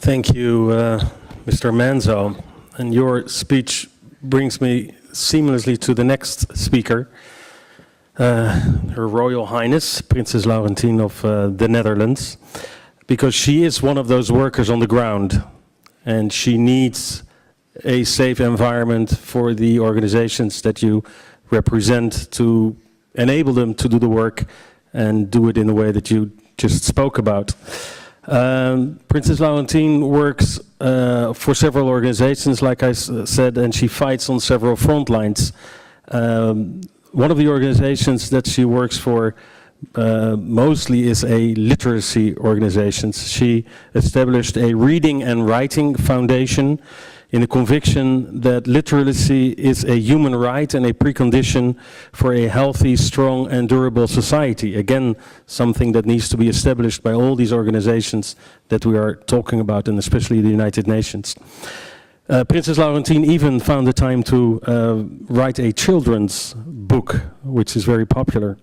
Thank you, Mr. Manzo. And your speech brings me seamlessly to the next speaker, Her Royal Highness, Princess Laurentien of the Netherlands, because she is one of those workers on the ground, and she needs a safe environment for the organizations that you represent to enable them to do the work and do it in the way that you just spoke about. Princess Laurentien works for several organizations, like I said, and she fights on several front lines. One of the organizations that she works for mostly is a literacy organization. She established a reading and writing foundation in the conviction that literacy is a human right and a precondition for a healthy, strong and durable society. Again, something that needs to be established by all these organizations that we are talking about, and especially the United Nations. Princess Laurentien even found the time to write a children's book, which is very popular.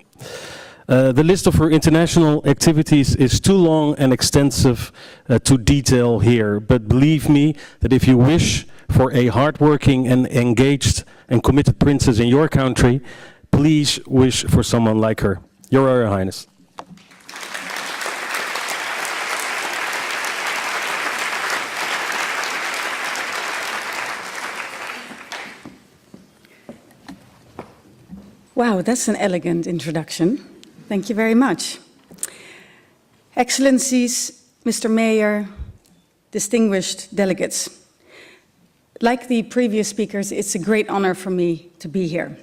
The list of her international activities is too long and extensive to detail here, but believe me that if you wish for a hardworking and engaged and committed princess in your country, please wish for someone like her. Your Royal Highness. Wow, that's an elegant introduction. Thank you very much. Excellencies, Mr. Mayor, distinguished delegates. Like the previous speakers, it's a great honor for me to be here.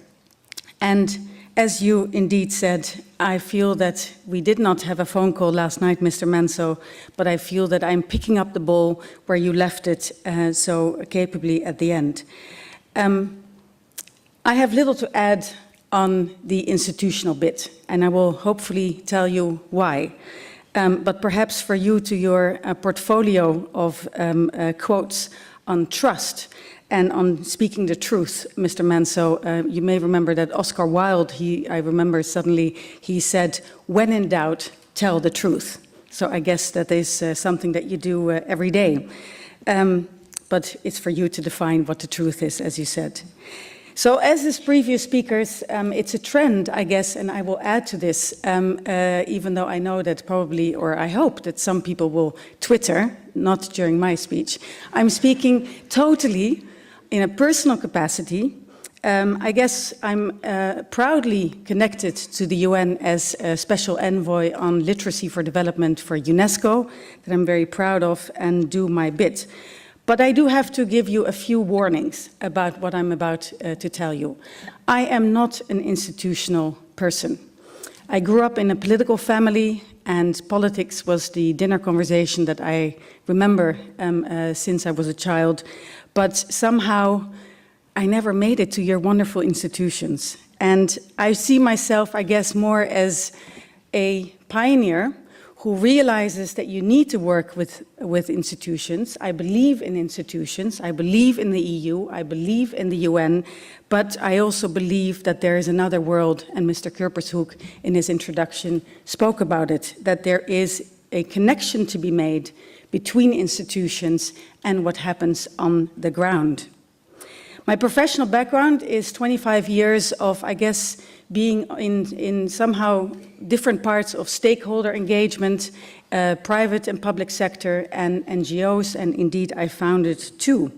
And as you indeed said, I feel that we did not have a phone call last night, Mr. Manzo, but I feel that I'm picking up the ball where you left it so capably at the end. I have little to add on the institutional bit, and I will hopefully tell you why. But perhaps for you to your portfolio of quotes on trust and on speaking the truth, Mr. Manzo, you may remember that Oscar Wilde, I remember suddenly, he said, when in doubt, tell the truth. So I guess that is something that you do every day. But it's for you to define what the truth is, as you said. So as these previous speakers, it's a trend, I guess, and I will add to this, even though I know that probably, or I hope that some people will Twitter, not during my speech. I'm speaking totally in a personal capacity. I guess I'm proudly connected to the UN as a special envoy on literacy for development for UNESCO, that I'm very proud of and do my bit. But I do have to give you a few warnings about what I'm about to tell you. I am not an institutional person. I grew up in a political family, and politics was the dinner conversation that I remember since I was a child. But somehow I never made it to your wonderful institutions. And I see myself, I guess, more as a pioneer who realizes that you need to work with institutions. I believe in institutions, I believe in the EU, I believe in the UN, but I also believe that there is another world, and Mr. Kurpershoek in his introduction spoke about it, that there is a connection to be made between institutions and what happens on the ground. My professional background is 25 years of, I guess, being in somehow different parts of stakeholder engagement, private and public sector and NGOs, and indeed I founded two.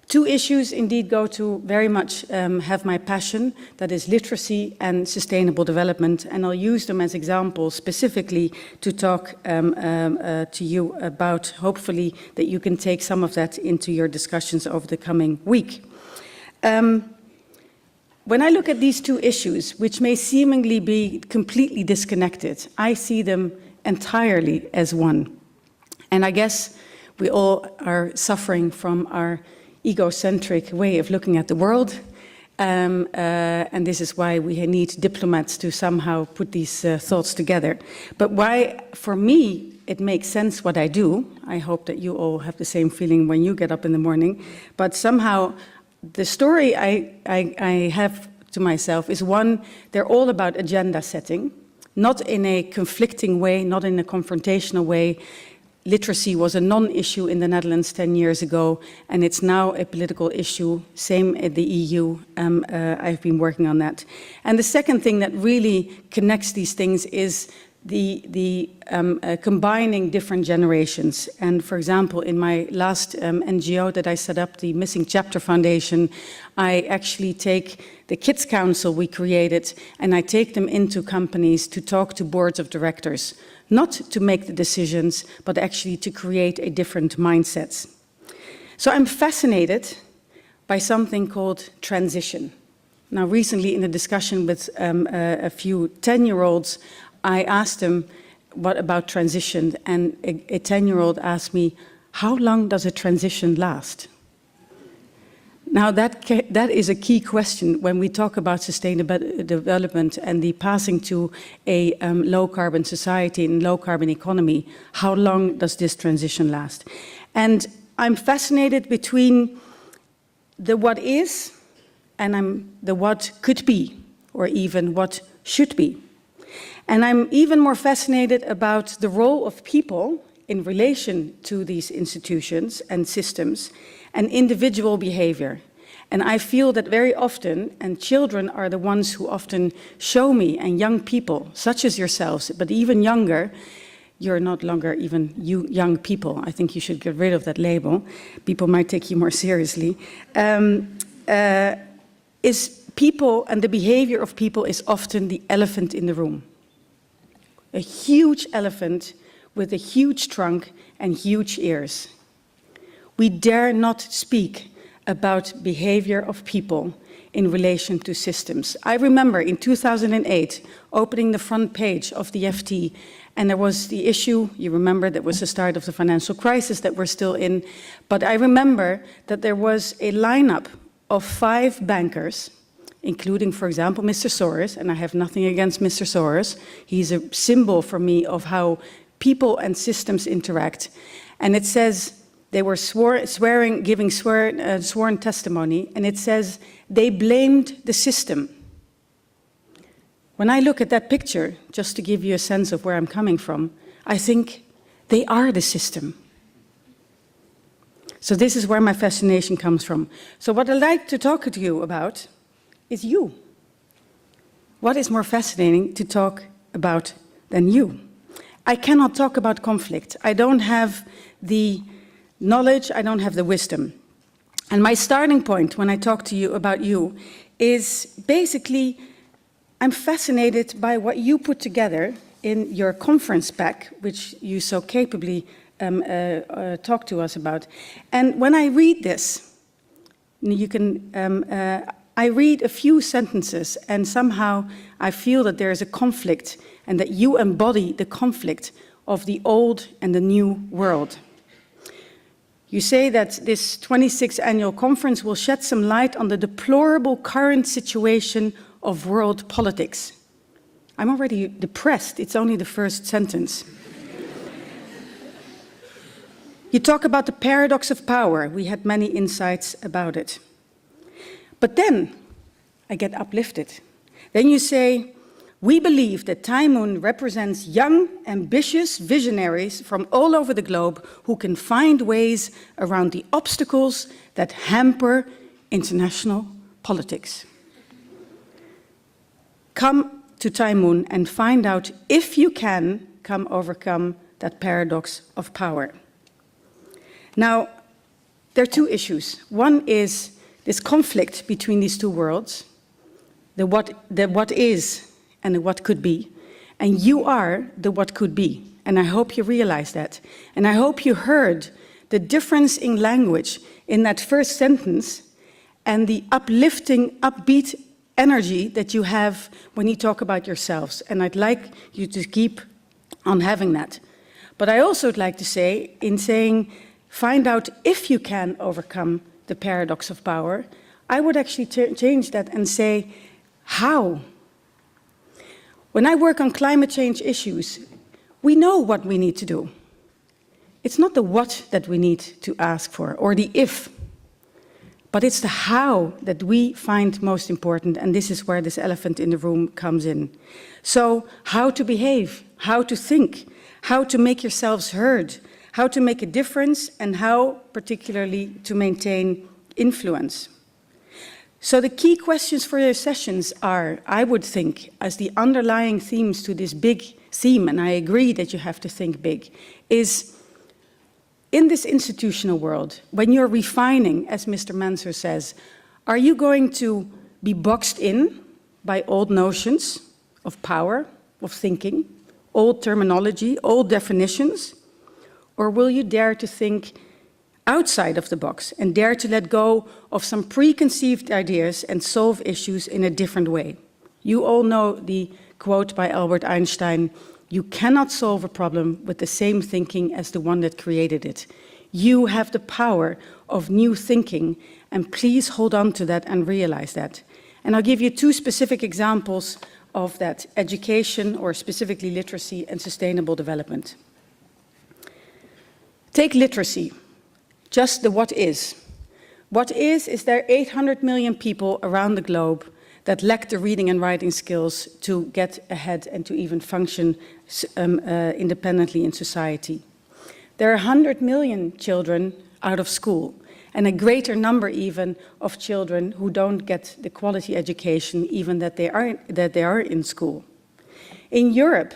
Two issues indeed go to very much have my passion, that is literacy and sustainable development, and I'll use them as examples specifically to talk to you about, hopefully, that you can take some of that into your discussions over the coming week. When I look at these two issues, which may seemingly be completely disconnected, I see them entirely as one. And I guess we all are suffering from our egocentric way of looking at the world. And this is why we need diplomats to somehow put these thoughts together. But why, for me, it makes sense what I do. I hope that you all have the same feeling when you get up in the morning. But somehow, the story I have to myself is one, they're all about agenda setting, not in a conflicting way, not in a confrontational way, literacy was a non-issue in the Netherlands 10 years ago, and it's now a political issue, same at the EU. I've been working on that. And the second thing that really connects these things is the combining different generations. And for example, in my last NGO that I set up, the Missing Chapter Foundation, I actually take the Kids Council we created and I take them into companies to talk to boards of directors, not to make the decisions, but actually to create a different mindset. So I'm fascinated by something called transition. Now, recently in a discussion with a few 10-year-olds, I asked them, what about transition? And a 10-year-old asked me, how long does a transition last? Now, that is a key question when we talk about sustainable development and the passing to a low-carbon society and low-carbon economy. How long does this transition last? And I'm fascinated between the what is and the what could be, or even what should be. And I'm even more fascinated about the role of people in relation to these institutions and systems and individual behavior. And I feel that very often, and children are the ones who often show me, and young people, such as yourselves, but even younger, you're not longer even young people. I think you should get rid of that label. People might take you more seriously. Is people and the behavior of people is often the elephant in the room. A huge elephant with a huge trunk and huge ears. We dare not speak about behavior of people in relation to systems. I remember in 2008 opening the front page of the FT, and there was the issue, you remember, that was the start of the financial crisis that we're still in, but I remember that there was a lineup of 5 bankers, including, for example, Mr. Soros, and I have nothing against Mr. Soros. He's a symbol for me of how people and systems interact. And it says, they were giving sworn testimony, and it says, they blamed the system. When I look at that picture, just to give you a sense of where I'm coming from, I think they are the system. So this is where my fascination comes from. So what I'd like to talk to you about is you. What is more fascinating to talk about than you? I cannot talk about conflict. I don't have the knowledge, I don't have the wisdom. And my starting point when I talk to you about you is basically, I'm fascinated by what you put together in your conference pack, which you so capably talk to us about. And when I read this, you can, I read a few sentences and somehow I feel that there is a conflict and that you embody the conflict of the old and the new world. You say that this 26th annual conference will shed some light on the deplorable current situation of world politics. I'm already depressed, it's only the first sentence. You talk about the paradox of power. We had many insights about it. But then I get uplifted. Then you say, we believe that TEIMUN represents young, ambitious visionaries from all over the globe who can find ways around the obstacles that hamper international politics. Come to TEIMUN and find out if you can overcome that paradox of power. Now, there are 2 issues. One is this conflict between these 2 worlds, the what is and the what could be. And you are the what could be. And I hope you realize that. And I hope you heard the difference in language in that first sentence and the uplifting, upbeat energy that you have when you talk about yourselves. And I'd like you to keep on having that. But I also would like to say, in saying, find out if you can overcome the paradox of power, I would actually change that and say, how? When I work on climate change issues, we know what we need to do. It's not the what that we need to ask for, or the if, but it's the how that we find most important, and this is where this elephant in the room comes in. So, how to behave, how to think, how to make yourselves heard, how to make a difference, and how, particularly, to maintain influence. So the key questions for your sessions are, I would think, as the underlying themes to this big theme, and I agree that you have to think big, is in this institutional world, when you're refining, as Mr. Manser says, are you going to be boxed in by old notions of power, of thinking, old terminology, old definitions, or will you dare to think outside of the box and dare to let go of some preconceived ideas and solve issues in a different way? You all know the quote by Albert Einstein, "You cannot solve a problem with the same thinking as the one that created it." You have the power of new thinking, and please hold on to that and realize that. And I'll give you two specific examples of that: education, or specifically literacy, and sustainable development. Take literacy, just the what is. What is there are 800 million people around the globe that lack the reading and writing skills to get ahead and to even function independently in society. There are 100 million children out of school, and a greater number even of children who don't get the quality education even that they are in school. In Europe,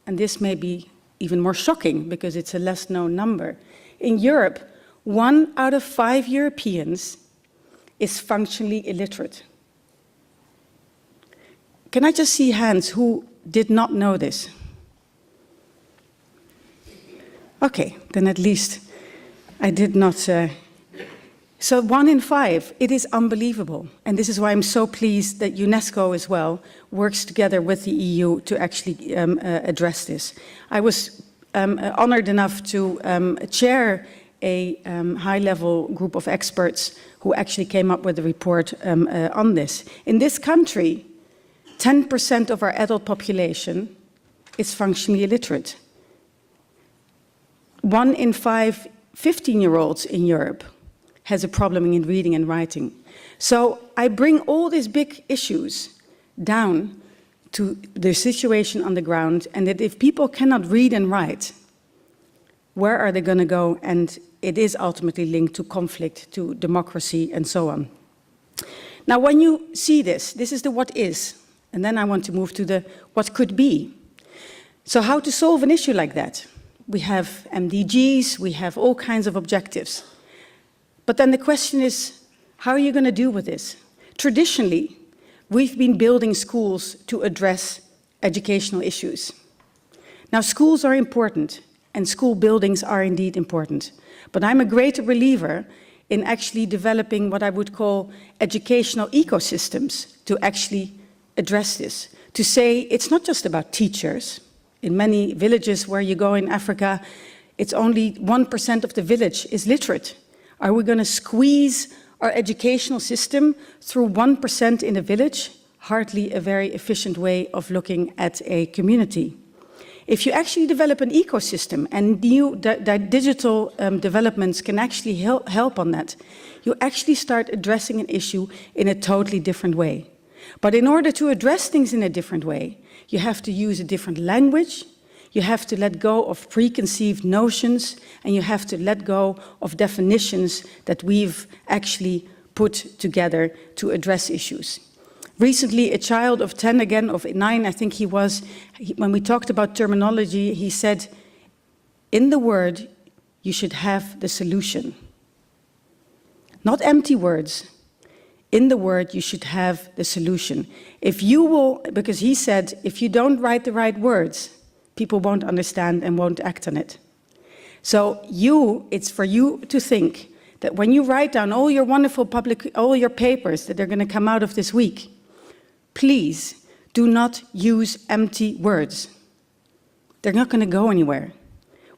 and this may be even more shocking because it's a less known number, in Europe, 1 out of 5 Europeans is functionally illiterate. Can I just see hands who did not know this? Okay, then at least I did not. So 1 in 5, it is unbelievable. And this is why I'm so pleased that UNESCO as well works together with the EU to actually address this. I was honored enough to chair a high-level group of experts who actually came up with a report on this. In this country, 10% of our adult population is functionally illiterate. 1 in 5 15-year-olds in Europe has a problem in reading and writing. So I bring all these big issues down to the situation on the ground, and that if people cannot read and write, where are they going to go? And it is ultimately linked to conflict, to democracy, and so on. Now, when you see this, this is the what is, and then I want to move to the what could be. So how to solve an issue like that? We have MDGs, we have all kinds of objectives. But then the question is, how are you going to do with this? Traditionally, we've been building schools to address educational issues. Now, schools are important, and school buildings are indeed important. But I'm a great believer in actually developing what I would call educational ecosystems to actually address this. To say it's not just about teachers. In many villages where you go in Africa, it's only 1% of the village is literate. Are we going to squeeze our educational system through 1% in a village? Hardly a very efficient way of looking at a community. If you actually develop an ecosystem, and new digital developments can actually help on that, you actually start addressing an issue in a totally different way. But in order to address things in a different way, you have to use a different language, you have to let go of preconceived notions, and you have to let go of definitions that we've actually put together to address issues. Recently, a child of 10, again, of 9, I think he was, when we talked about terminology, he said, in the word, you should have the solution. Not empty words. In the word, you should have the solution. If you will, because he said, if you don't write the right words, people won't understand and won't act on it. So it's for you to think that when you write down all your wonderful all your papers that are going to come out of this week, please do not use empty words. They're not going to go anywhere.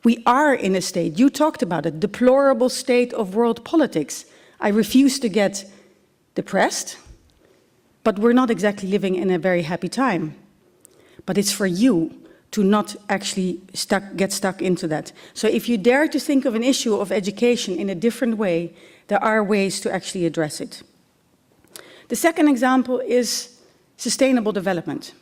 We are in a state, you talked about it, deplorable state of world politics. I refuse to get depressed, but we're not exactly living in a very happy time. But it's for you to not actually get stuck into that. So if you dare to think of an issue of education in a different way, there are ways to actually address it. The second example is sustainable development.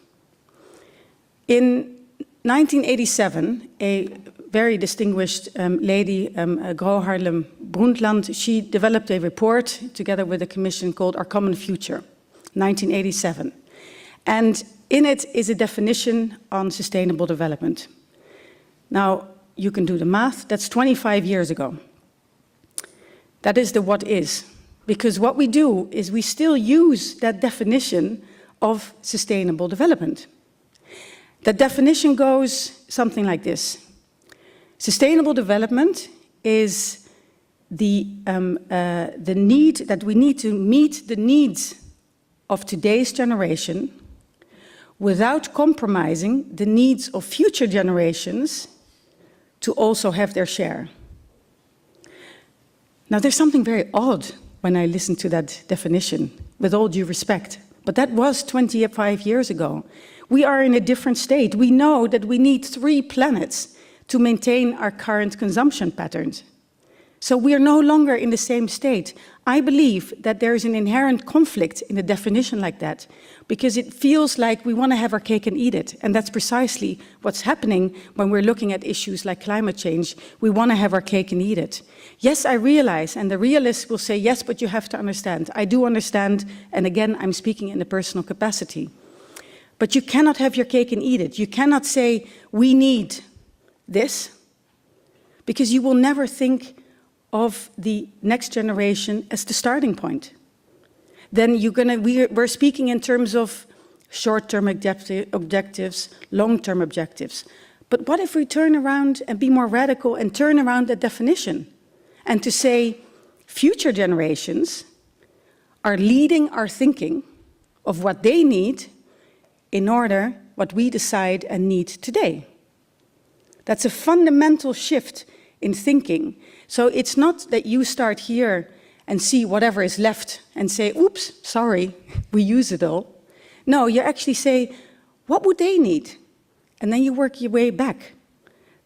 In 1987, a very distinguished lady, Gro Harlem Brundtland, she developed a report together with a commission called Our Common Future, 1987. And in it is a definition on sustainable development. Now, you can do the math, that's 25 years ago. That is the what is. Because what we do is we still use that definition of sustainable development. That definition goes something like this. Sustainable development is the need that we need to meet the needs of today's generation without compromising the needs of future generations to also have their share. Now, there's something very odd when I listen to that definition, with all due respect, but that was 25 years ago. We are in a different state. We know that we need 3 planets to maintain our current consumption patterns. So we are no longer in the same state. I believe that there is an inherent conflict in a definition like that, because it feels like we want to have our cake and eat it. And that's precisely what's happening when we're looking at issues like climate change. We want to have our cake and eat it. Yes, I realize, and the realists will say, yes, but you have to understand. I do understand, and again, I'm speaking in a personal capacity. But you cannot have your cake and eat it. You cannot say, we need this, because you will never think of the next generation as the starting point. Then we're speaking in terms of short-term objectives, long-term objectives. But what if we turn around and be more radical and turn around that definition and to say future generations are leading our thinking of what they need in order what we decide and need today? That's a fundamental shift in thinking. So it's not that you start here and see whatever is left and say, oops, sorry, we use it all. No, you actually say, what would they need? And then you work your way back.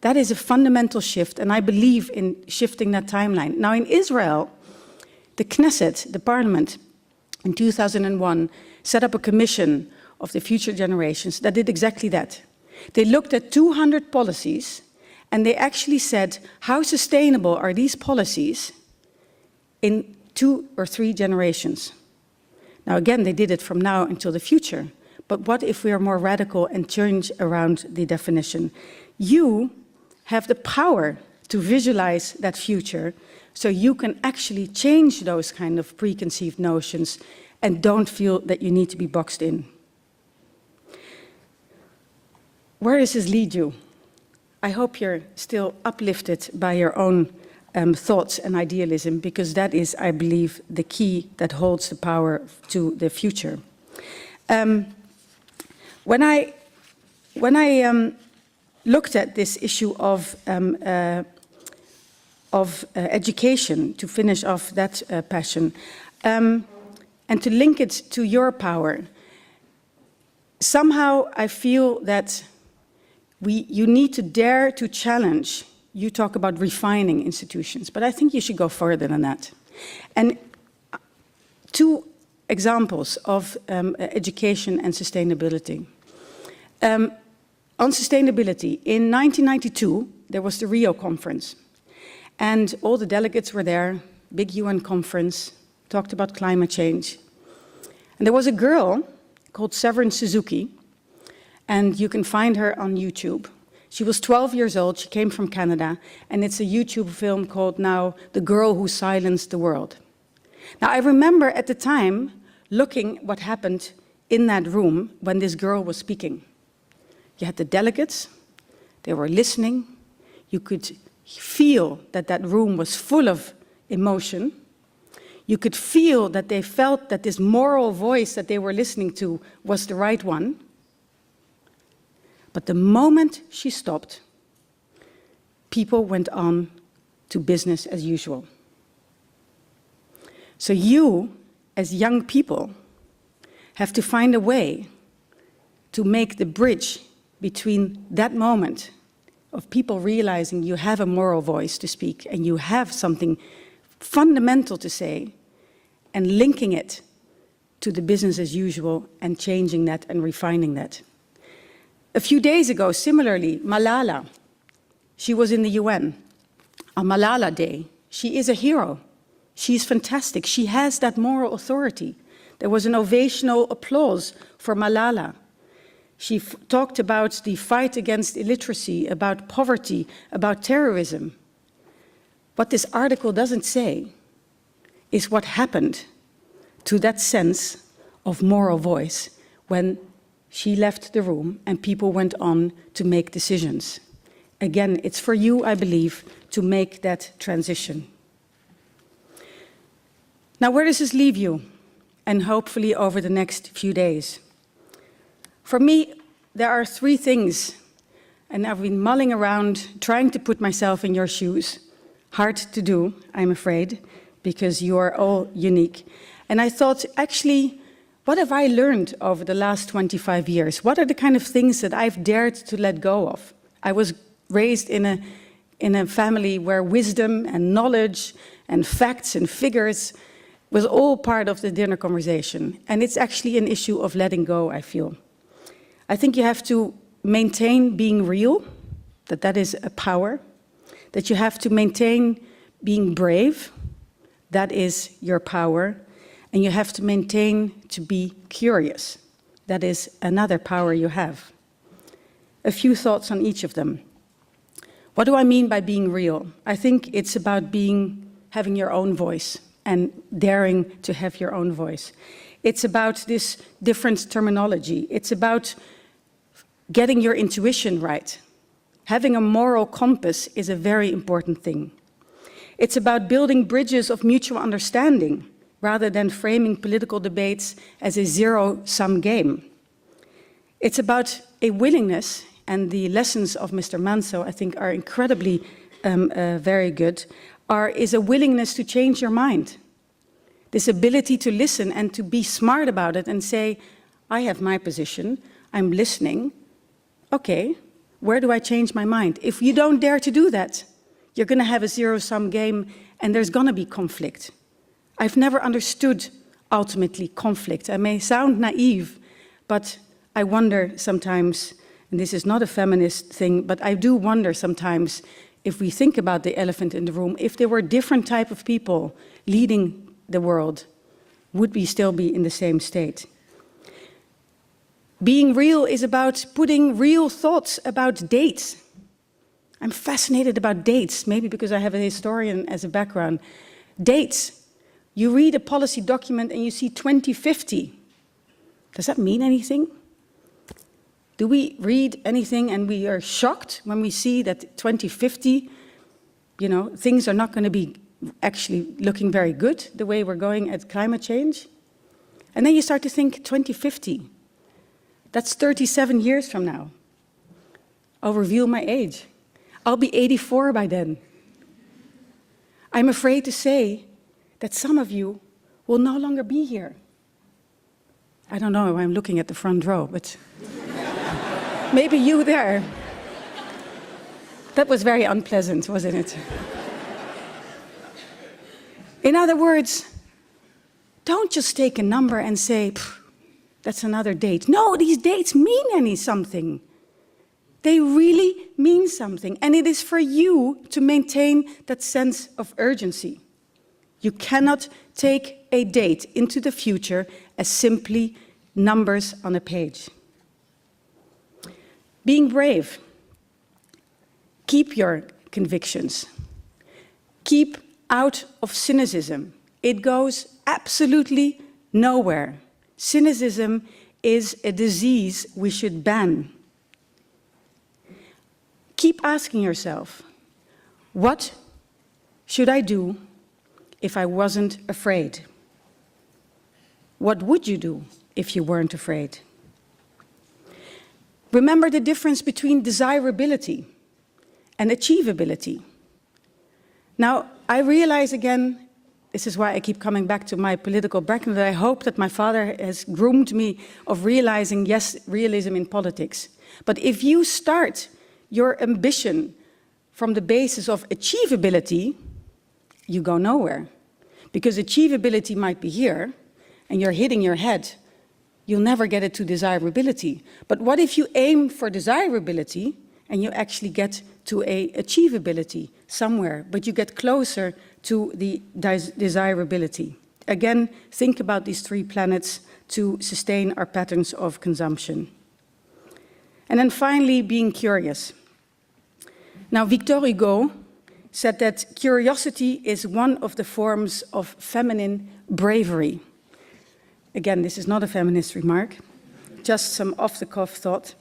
That is a fundamental shift, and I believe in shifting that timeline. Now in Israel, the Knesset, the parliament, in 2001, set up a commission of the future generations that did exactly that. They looked at 200 policies, and they actually said, how sustainable are these policies in 2 or 3 generations? Now again, they did it from now until the future. But what if we are more radical and change around the definition? You have the power to visualize that future, so you can actually change those kind of preconceived notions and don't feel that you need to be boxed in. Where does this lead you? I hope you're still uplifted by your own thoughts and idealism, because that is, I believe, the key that holds the power to the future. When I looked at this issue of education, to finish off that passion, and to link it to your power, somehow I feel that you need to dare to challenge. You talk about refining institutions, but I think you should go further than that. And 2 examples of education and sustainability. On sustainability, in 1992, there was the Rio conference. And all the delegates were there, big UN conference, talked about climate change. And there was a girl called Severin Suzuki, and you can find her on YouTube. She was 12 years old, she came from Canada, and it's a YouTube film called now The Girl Who Silenced the World. Now I remember at the time looking what happened in that room when this girl was speaking. You had the delegates, they were listening, you could feel that that room was full of emotion. You could feel that they felt that this moral voice that they were listening to was the right one. But the moment she stopped, people went on to business as usual. So you, as young people, have to find a way to make the bridge between that moment of people realizing you have a moral voice to speak and you have something fundamental to say, and linking it to the business as usual and changing that and refining that. A few days ago, similarly, Malala, She was in the UN on Malala Day. She is a hero. She's fantastic. She has that moral authority. There was an ovational applause for Malala. She talked about the fight against illiteracy, about poverty, about terrorism. What this article doesn't say is what happened to that sense of moral voice when she left the room and people went on to make decisions. Again, it's for you, I believe, to make that transition. Now, where does this leave you? And hopefully over the next few days. For me, there are three things, and I've been mulling around, trying to put myself in your shoes. Hard to do, I'm afraid, because you are all unique. And I thought, actually, what have I learned over the last 25 years? What are the kind of things that I've dared to let go of? I was raised in a family where wisdom and knowledge and facts and figures was all part of the dinner conversation. And it's actually an issue of letting go, I feel. I think you have to maintain being real, that is a power. That you have to maintain being brave, that is your power. And you have to maintain to be curious, that is another power you have. A few thoughts on each of them. What do I mean by being real? I think it's about having your own voice and daring to have your own voice. It's about this different terminology. It's about getting your intuition right. Having a moral compass is a very important thing. It's about building bridges of mutual understanding rather than framing political debates as a zero-sum game. It's about a willingness, and the lessons of Mr. Manso, I think, are incredibly very good, is a willingness to change your mind. This ability to listen and to be smart about it and say, I have my position, I'm listening, okay, where do I change my mind? If you don't dare to do that, you're going to have a zero-sum game and there's going to be conflict. I've never understood, ultimately, conflict. I may sound naive, but I wonder sometimes, and this is not a feminist thing, but I do wonder sometimes, if we think about the elephant in the room, if there were different type of people leading the world, would we still be in the same state? Being real is about putting real thoughts about dates. I'm fascinated about dates, maybe because I have a historian as a background. Dates. You read a policy document and you see 2050. Does that mean anything? Do we read anything and we are shocked when we see that 2050, things are not going to be actually looking very good the way we're going at climate change? And then you start to think 2050. That's 37 years from now. I'll reveal my age. I'll be 84 by then. I'm afraid to say that some of you will no longer be here. I don't know, I'm looking at the front row, but maybe you there. That was very unpleasant, wasn't it? In other words, don't just take a number and say, that's another date. No, these dates mean something. They really mean something. And it is for you to maintain that sense of urgency. You cannot take a date into the future as simply numbers on a page. Being brave. Keep your convictions. Keep out of cynicism. It goes absolutely nowhere. Cynicism is a disease we should ban. Keep asking yourself, what should I do if I wasn't afraid? What would you do if you weren't afraid? Remember the difference between desirability and achievability. Now, I realize again, this is why I keep coming back to my political background, that I hope that my father has groomed me of realizing, yes, realism in politics. But if you start your ambition from the basis of achievability, you go nowhere. Because achievability might be here, and you're hitting your head, you'll never get it to desirability. But what if you aim for desirability, and you actually get to a achievability somewhere, but you get closer to the desirability. Again, think about these 3 planets to sustain our patterns of consumption. And then finally, being curious. Now, Victor Hugo said that curiosity is one of the forms of feminine bravery. Again, this is not a feminist remark, just some off-the-cuff thought.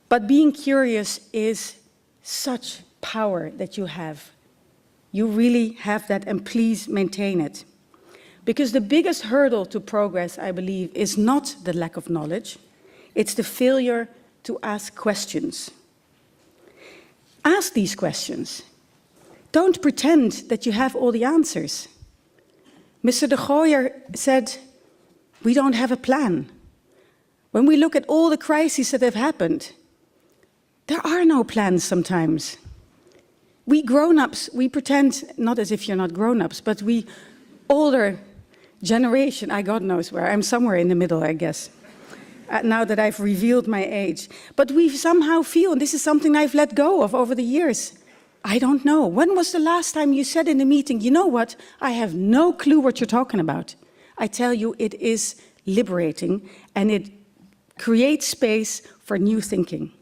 But being curious is such power that you have. You really have that, and please maintain it. Because the biggest hurdle to progress, I believe, is not the lack of knowledge, it's the failure to ask questions. Ask these questions. Don't pretend that you have all the answers. Mr. de Gooyer said, we don't have a plan. When we look at all the crises that have happened, there are no plans sometimes. We grown-ups, we pretend, not as if you're not grown-ups, but we older generation, God knows where, I'm somewhere in the middle, I guess, now that I've revealed my age. But we somehow feel, and this is something I've let go of over the years, I don't know. When was the last time you said in a meeting, you know what, I have no clue what you're talking about? I tell you, it is liberating, and it creates space for new thinking.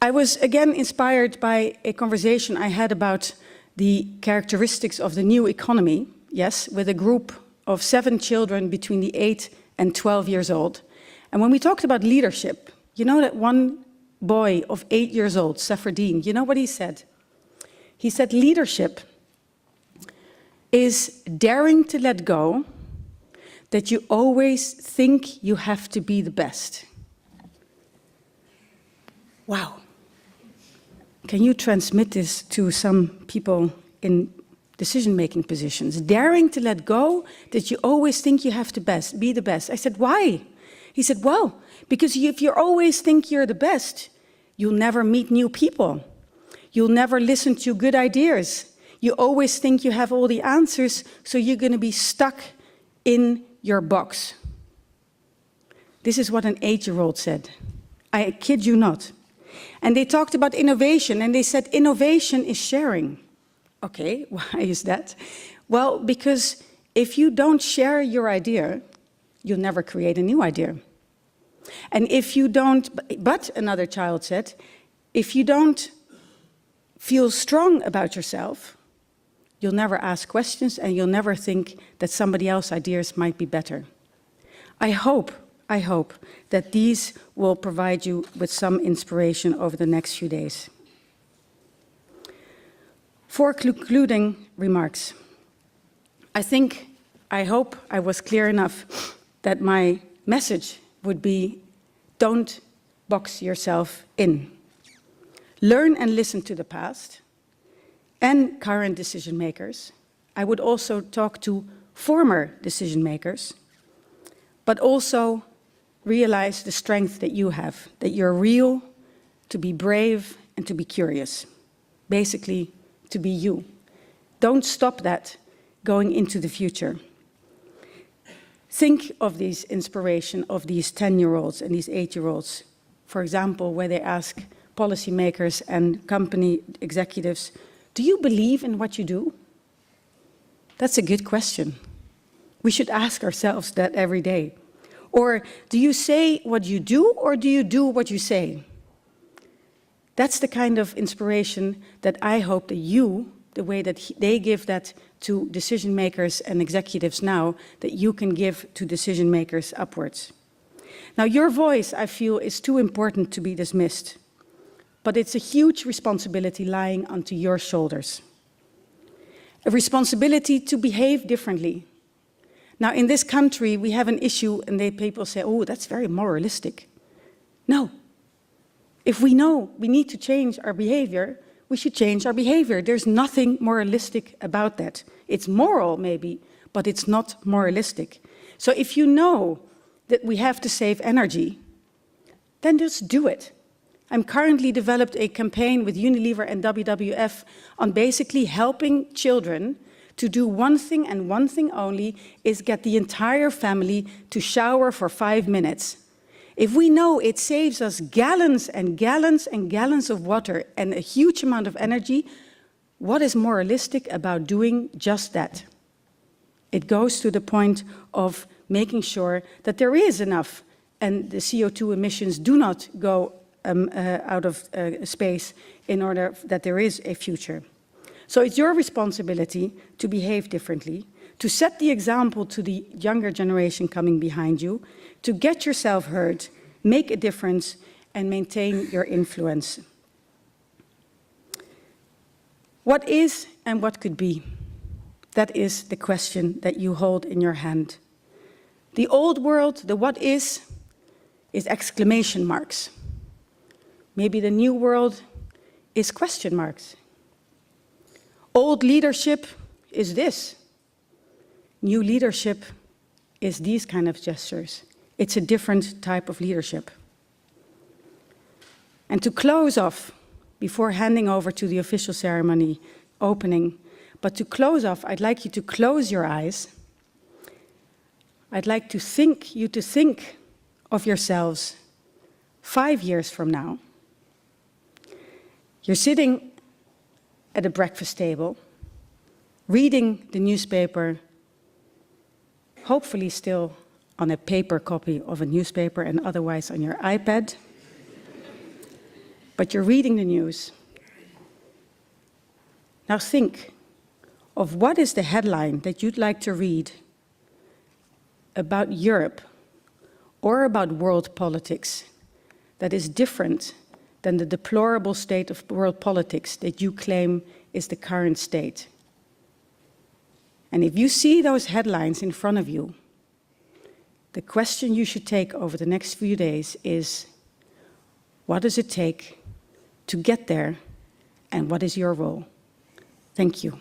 I was again inspired by a conversation I had about the characteristics of the new economy, yes, with a group of 7 children between the 8 and 12 years old. And when we talked about leadership, you know that one boy of 8 years old, Safardine, you know what he said? He said, leadership is daring to let go that you always think you have to be the best. Wow. Can you transmit this to some people in decision-making positions? Daring to let go that you always think you have to be the best. I said, why? He said, well, because if you always think you're the best, you'll never meet new people. You'll never listen to good ideas. You always think you have all the answers, so you're going to be stuck in your box. This is what an 8-year-old said. I kid you not. And they talked about innovation, and they said innovation is sharing. Okay, why is that? Well, because if you don't share your idea, you'll never create a new idea. And if you don't, but another child said, if you don't feel strong about yourself, you'll never ask questions and you'll never think that somebody else's ideas might be better. I hope that these will provide you with some inspiration over the next few days. For concluding remarks, I hope I was clear enough that my message would be, don't box yourself in. Learn and listen to the past and current decision makers. I would also talk to former decision makers, but also realize the strength that you have, that you're real, to be brave and to be curious. Basically, to be you. Don't stop that going into the future. Think of these inspiration of these 10-year-olds and these 8-year-olds. For example, where they ask policymakers and company executives, do you believe in what you do? That's a good question. We should ask ourselves that every day. Or do you say what you do, or do you do what you say? That's the kind of inspiration that I hope that you, the way that they give that to decision makers and executives now, that you can give to decision makers upwards. Now, your voice, I feel, is too important to be dismissed, but it's a huge responsibility lying onto your shoulders. A responsibility to behave differently. Now, in this country, we have an issue, and people say, oh, that's very moralistic. No. If we know we need to change our behavior, we should change our behavior. There's nothing moralistic about that. It's moral, maybe, but it's not moralistic. So if you know that we have to save energy, then just do it. I'm currently developed a campaign with Unilever and WWF on basically helping children to do one thing and one thing only, is get the entire family to shower for 5 minutes. if we know it saves us gallons and gallons and gallons of water and a huge amount of energy, what is moralistic about doing just that? It goes to the point of making sure that there is enough and the CO2 emissions do not go out of space in order that there is a future. So it's your responsibility to behave differently, to set the example to the younger generation coming behind you, to get yourself heard, make a difference, and maintain your influence. What is and what could be? That is the question that you hold in your hand. The old world, the what is exclamation marks. Maybe the new world is question marks. Old leadership is this. New leadership is these kind of gestures. It's a different type of leadership. And to close off, before handing over to the official ceremony opening, but to close off, I'd like you to close your eyes. I'd like to you to think of yourselves 5 years from now. You're sitting at a breakfast table, reading the newspaper, hopefully still on a paper copy of a newspaper and otherwise on your iPad. But you're reading the news. Now think of what is the headline that you'd like to read about Europe or about world politics that is different than the deplorable state of world politics that you claim is the current state. And if you see those headlines in front of you, the question you should take over the next few days is, what does it take to get there, and what is your role? Thank you.